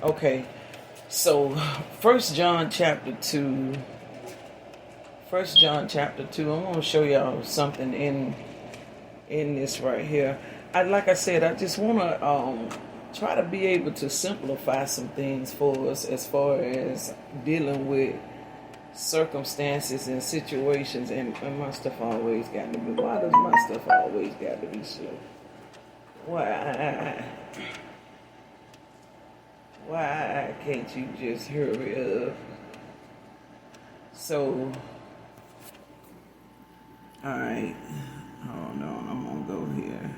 Okay, so First John chapter 2, I'm going to show y'all something in this right here. Like I said, I just want to try to be able to simplify some things for us as far as dealing with circumstances and situations. And my stuff always got to be, why does my stuff always got to be slow? Why can't you just hurry up? So, alright, hold on, I'm gonna go here.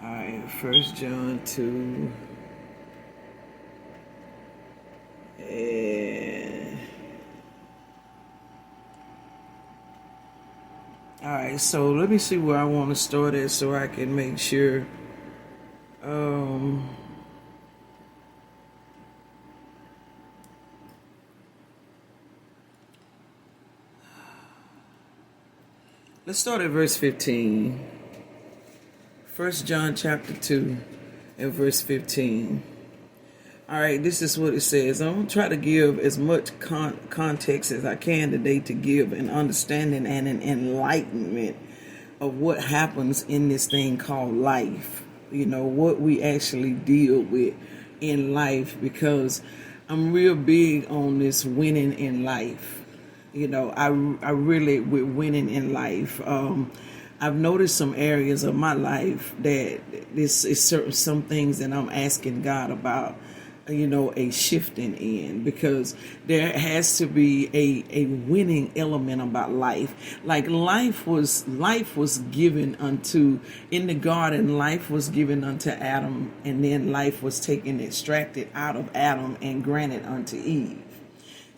Alright, First John 2. And alright, so let me see where I want to start at so I can make sure. Let's start at verse 15. 1 John chapter 2 and verse 15. All right, this is what it says. I'm going to try to give as much context as I can today to give an understanding and an enlightenment of what happens in this thing called life. You know, what we actually deal with in life, because I'm real big on this winning in life. You know, I really, with winning in life. I've noticed some areas of my life that this is some things that I'm asking God about, you know, a shifting in, because there has to be a winning element about life. Like life was given unto, in the garden, life was given unto Adam, and then life was taken, extracted out of Adam and granted unto Eve.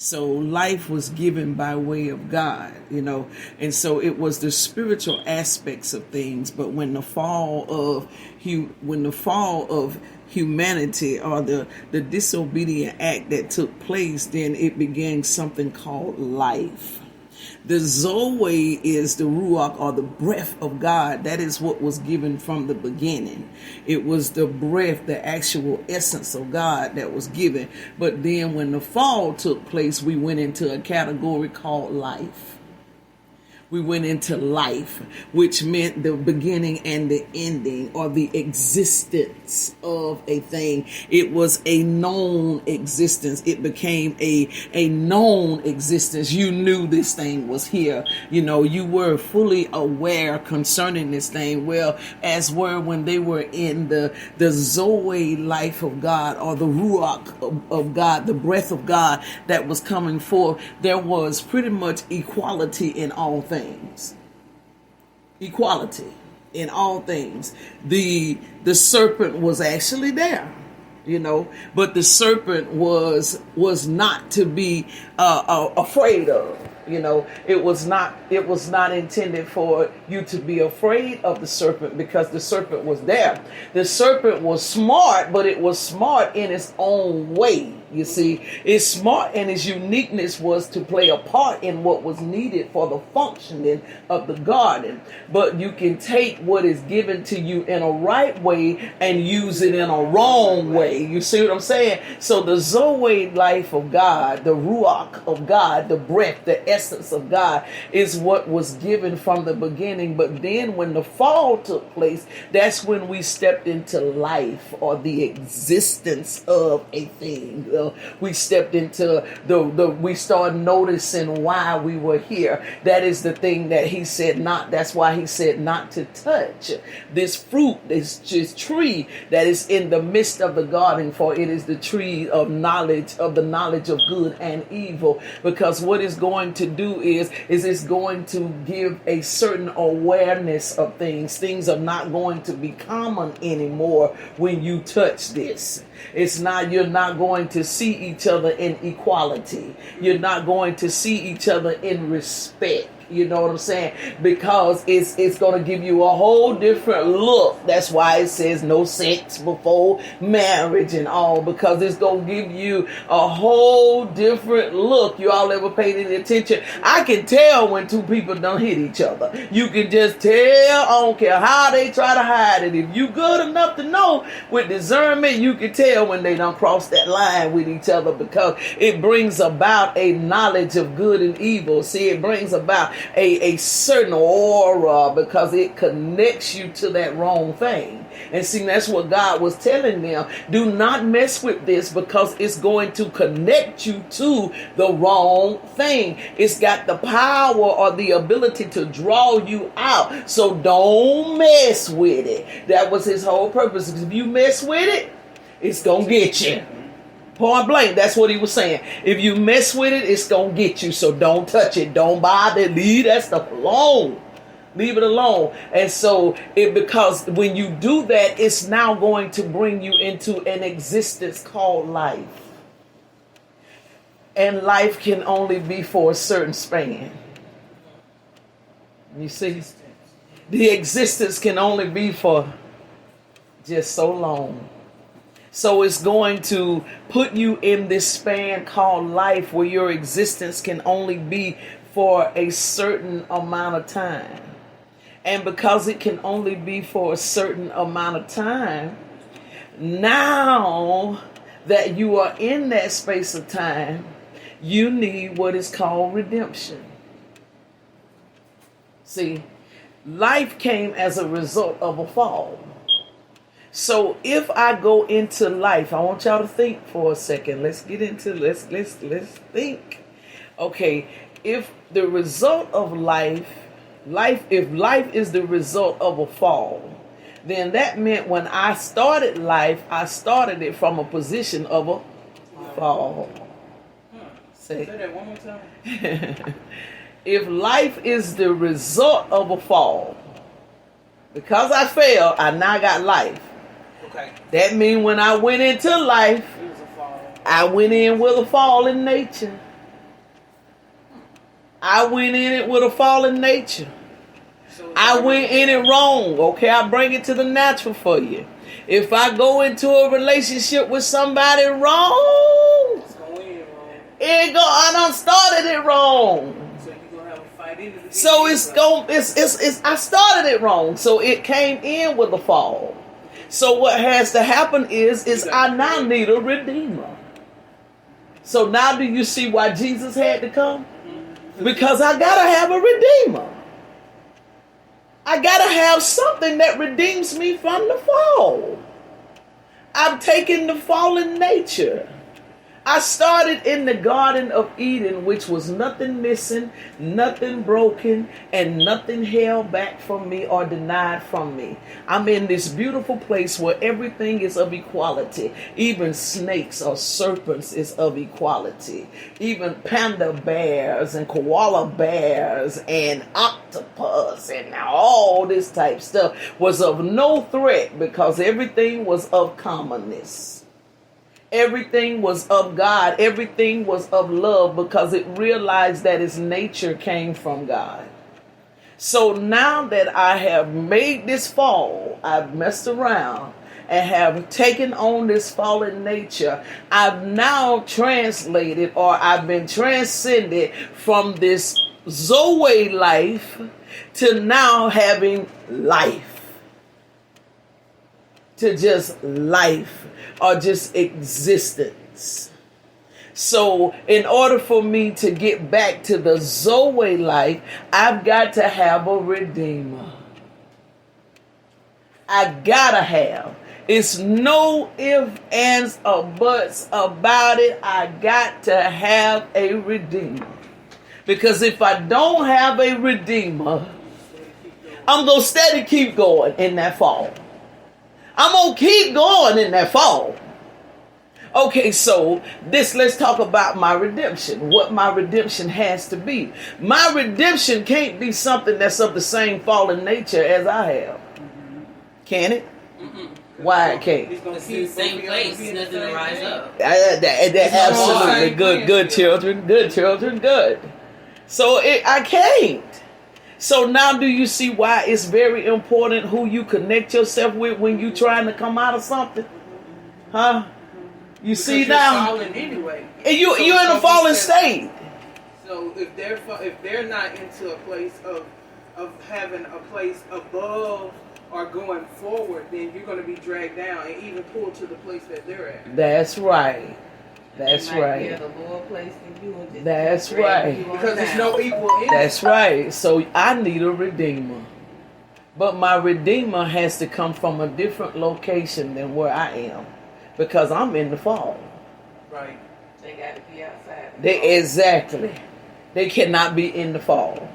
So life was given by way of God, you know, and so it was the spiritual aspects of things. But when the fall of humanity, or the disobedient act that took place, then it began something called life. The Zoe is the Ruach, or the breath of God. That is what was given from the beginning. It was the breath, the actual essence of God that was given. But then when the fall took place, we went into a category called life. We went into life, which meant the beginning and the ending, or the existence of a thing. It was a known existence. It became a known existence. You knew this thing was here. You know, you were fully aware concerning this thing. Well, as were when they were in the Zoe life of God, or the Ruach of God, the breath of God that was coming forth, there was pretty much equality in all things. Equality in all things. The serpent was actually there, you know, but the serpent was not to be afraid of. You know, it was not intended for you to be afraid of the serpent, because the serpent was there. The serpent was smart, but it was smart in its own way. You see, it's smart, and its uniqueness was to play a part in what was needed for the functioning of the garden. But you can take what is given to you in a right way and use it in a wrong way. You see what I'm saying? So the Zoe life of God, the Ruach of God, the breath, the essence of God, is what was given from the beginning. But then when the fall took place, that's when we stepped into life, or the existence of a thing. We stepped into we started noticing why we were here. That is the thing that he said not. That's why he said not to touch this fruit, this tree that is in the midst of the garden, for it is the tree of knowledge, of the knowledge of good and evil. Because what it's going to do is it's going to give a certain awareness of things. Things are not going to be common anymore when you touch this. You're not going to see each other in equality. You're not going to see each other in respect. You know what I'm saying? Because it's going to give you a whole different look. That's why it says no sex before marriage and all, because it's going to give you a whole different look. You all ever paid any attention? I can tell when two people don't hit each other. You can just tell. I don't care how they try to hide it. If you good enough to know with discernment, you can tell when they don't cross that line with each other, because it brings about a knowledge of good and evil. See, it brings about a certain aura, because it connects you to that wrong thing. And see, that's what God was telling them. Do not mess with this, because it's going to connect you to the wrong thing. It's got the power or the ability to draw you out. So don't mess with it. That was his whole purpose. Because if you mess with it, it's going to get you. Point blank, that's what he was saying. If you mess with it, it's going to get you. So don't touch it. Don't bother it. Leave that stuff alone. Leave it alone. And so, because when you do that, it's now going to bring you into an existence called life. And life can only be for a certain span. You see? The existence can only be for just so long. So it's going to put you in this span called life, where your existence can only be for a certain amount of time. And because it can only be for a certain amount of time, now that you are in that space of time, you need what is called redemption. See, life came as a result of a fall. So if I go into life, I want y'all to think for a second. Let's think. Okay, if the result of if life is the result of a fall, then that meant when I started life, I started it from a position of a fall. Say that one more time. If life is the result of a fall, because I failed, I now got life. Okay. That means when I went into life, I went in with a fallen nature. I went in it with a fallen nature. I went in it wrong. Okay, I bring it to the natural for you. If I go into a relationship with somebody wrong, I done started it wrong. So I started it wrong. So it came in with a fall. So what has to happen is I now need a redeemer. So now do you see why Jesus had to come? Because I gotta have a redeemer. I gotta have something that redeems me from the fall. I've taken the fallen nature. I started in the Garden of Eden, which was nothing missing, nothing broken, and nothing held back from me or denied from me. I'm in this beautiful place where everything is of equality. Even snakes or serpents is of equality. Even panda bears and koala bears and octopus and all this type stuff was of no threat, because everything was of commonness. Everything was of God. Everything was of love, because it realized that its nature came from God. So now that I have made this fall, I've messed around and have taken on this fallen nature, I've now translated, or I've been transcended from this Zoe life to now having life. To just life, or just existence. So in order for me to get back to the Zoe life, I've got to have a redeemer. I gotta have. It's no ifs, ands, or buts about it. I got to have a redeemer. Because if I don't have a redeemer, I'm going to steady keep going in that fall. I'm going to keep going in that fall. Okay, so let's talk about my redemption. What my redemption has to be. My redemption can't be something that's of the same fallen nature as I have. Can it? Why it can't? It's the same place. Nothing to rise up. Absolutely. Good children. Good children. Good. So I can't. So now do you see why it's very important who you connect yourself with when you trying to come out of something? Huh? You Because see you're now? falling anyway. And you're in a fallen state. So if they're not into a place of having a place above or going forward, then you're going to be dragged down and even pulled to the place that they're at. That's right. That's right. The lower place than you and just That's right. Because there's no equal in That's it. right. So I need a redeemer. But my redeemer has to come from a different location than where I am. Because I'm in the fall. Right. They got to be outside. Exactly. They cannot be in the fall.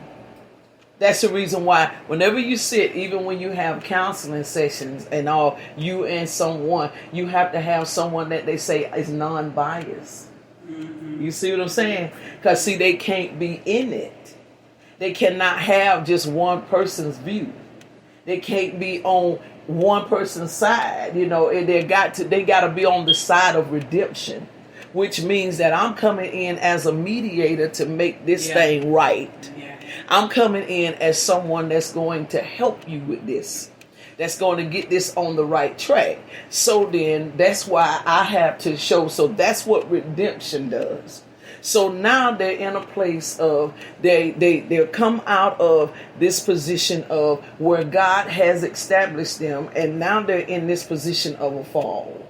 That's the reason why whenever you sit, even when you have counseling sessions and all, you and someone, you have to have someone that they say is non-biased. Mm-hmm. You see what I'm saying? Because see, they can't be in it. They cannot have just one person's view. They can't be on one person's side. You know, and they got to be on the side of redemption, which means that I'm coming in as a mediator to make this thing right. Yeah. I'm coming in as someone that's going to help you with this, that's going to get this on the right track. So then that's why I have to show. So that's what redemption does. So now they're in a place of they come out of this position of where God has established them, and now they're in this position of a fall,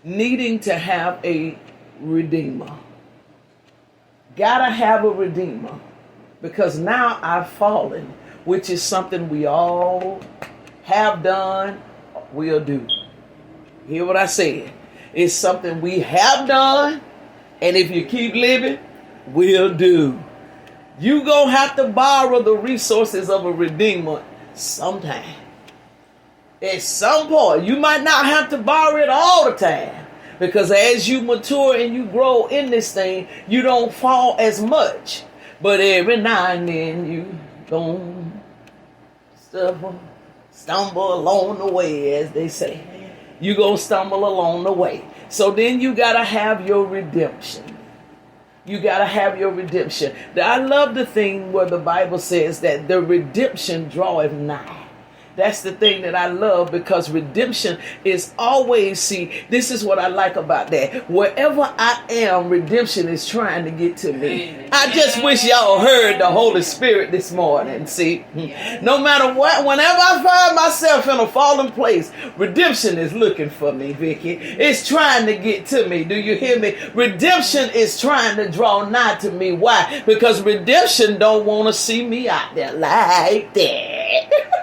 needing to have a redeemer. Gotta have a redeemer. Because now I've fallen, which is something we all have done, will do. Hear what I said? It's something we have done, and if you keep living, we'll do. You gonna have to borrow the resources of a redeemer sometime. At some point, you might not have to borrow it all the time. Because as you mature and you grow in this thing, you don't fall as much. But every now and then you gon' stumble along the way, as they say. You gonna stumble along the way. So then you gotta have your redemption. You gotta have your redemption. I love the thing where the Bible says that the redemption draweth nigh. That's the thing that I love, because redemption is always, see, this is what I like about that. Wherever I am, redemption is trying to get to me. I just wish y'all heard the Holy Spirit this morning, see. No matter what, whenever I find myself in a fallen place, redemption is looking for me, Vicky. It's trying to get to me. Do you hear me? Redemption is trying to draw nigh to me. Why? Because redemption don't want to see me out there like that.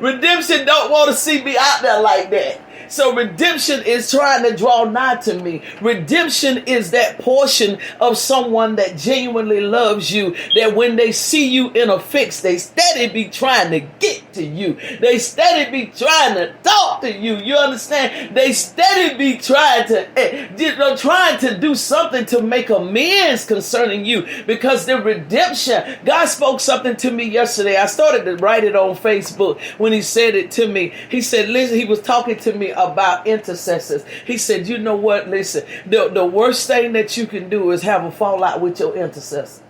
Redemption don't want to see me out there like that. So redemption is trying to draw nigh to me. Redemption is that portion of someone that genuinely loves you, that when they see you in a fix, they steady be trying to get to you. They steady be trying to talk to you. You understand? They steady be trying to do something to make amends concerning you, because the redemption, God spoke something to me yesterday. I started to write it on Facebook when he said it to me. He said, listen, he was talking to me about intercessors. He said, you know what? Listen, the worst thing that you can do is have a fallout with your intercessor.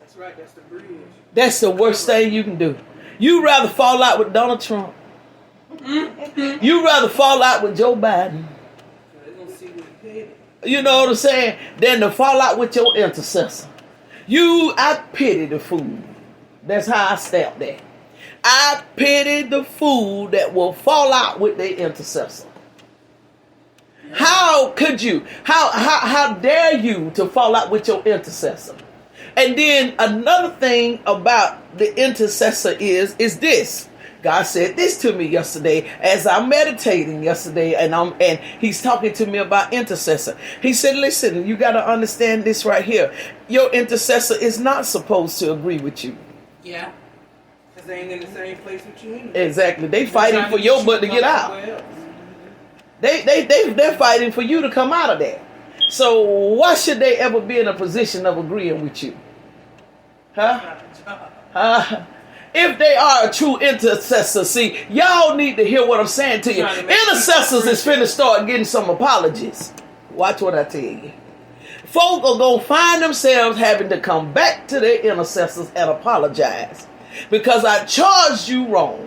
That's right. That's the bridge. That's the worst thing you can do. You rather fall out with Donald Trump. You rather fall out with Joe Biden. You know what I'm saying? Than to fall out with your intercessor. I pity the fool. That's how I stamp that. I pity the fool that will fall out with their intercessor. How could you? How dare you to fall out with your intercessor? And then another thing about the intercessor is this. God said this to me yesterday as I'm meditating yesterday, and he's talking to me about intercessor. He said, listen, you got to understand this right here. Your intercessor is not supposed to agree with you. Yeah. Because they ain't in the same place with you anyway. Exactly. They fighting for your butt to get out. They're fighting for you to come out of that. So why should they ever be in a position of agreeing with you? If they are a true intercessor, see, y'all need to hear what I'm saying to you. Intercessors is finna start getting some apologies. Watch what I tell you. folk are going to find themselves having to come back to their intercessors and apologize because I charged you wrong.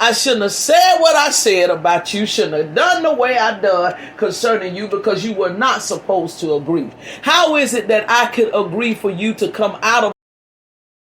I shouldn't have said what I said about you, shouldn't have done the way I done concerning you because you were not supposed to agree. How is it that I could agree for you to come out of